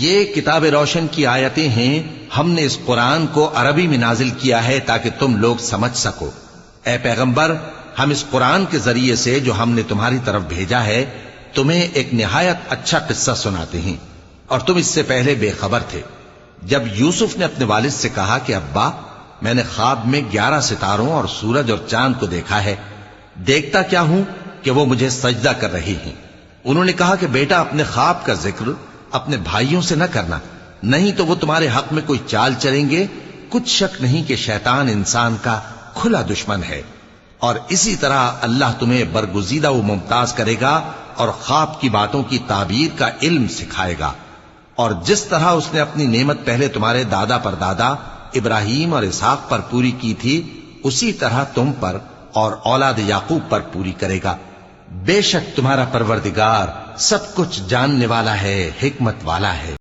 یہ کتاب روشن کی آیتیں ہیں، ہم نے اس قرآن کو عربی میں نازل کیا ہے تاکہ تم لوگ سمجھ سکو۔ اے پیغمبر، ہم اس قرآن کے ذریعے سے جو ہم نے تمہاری طرف بھیجا ہے تمہیں ایک نہایت اچھا قصہ سناتے ہیں، اور تم اس سے پہلے بے خبر تھے۔ جب یوسف نے اپنے والد سے کہا کہ ابا، میں نے خواب میں 11 ستاروں اور سورج اور چاند کو دیکھا ہے، دیکھتا کیا ہوں کہ وہ مجھے سجدہ کر رہی ہیں۔ انہوں نے کہا کہ بیٹا، اپنے خواب کا ذکر اپنے بھائیوں سے نہ کرنا، نہیں تو وہ تمہارے حق میں کوئی چال چلیں گے۔ کچھ شک نہیں کہ شیطان انسان کا کھلا دشمن ہے، اور اسی طرح اللہ تمہیں برگزیدہ و ممتاز کرے گا اور خواب کی باتوں کی تعبیر کا علم سکھائے گا۔ اور جس طرح اس نے اپنی نعمت پہلے تمہارے دادا پر دادا ابراہیم اور اسحاق پر پوری کی تھی، اسی طرح تم پر اور اولاد یعقوب پر پوری کرے گا۔ بے شک تمہارا پروردگار سب کچھ جاننے والا ہے، حکمت والا ہے۔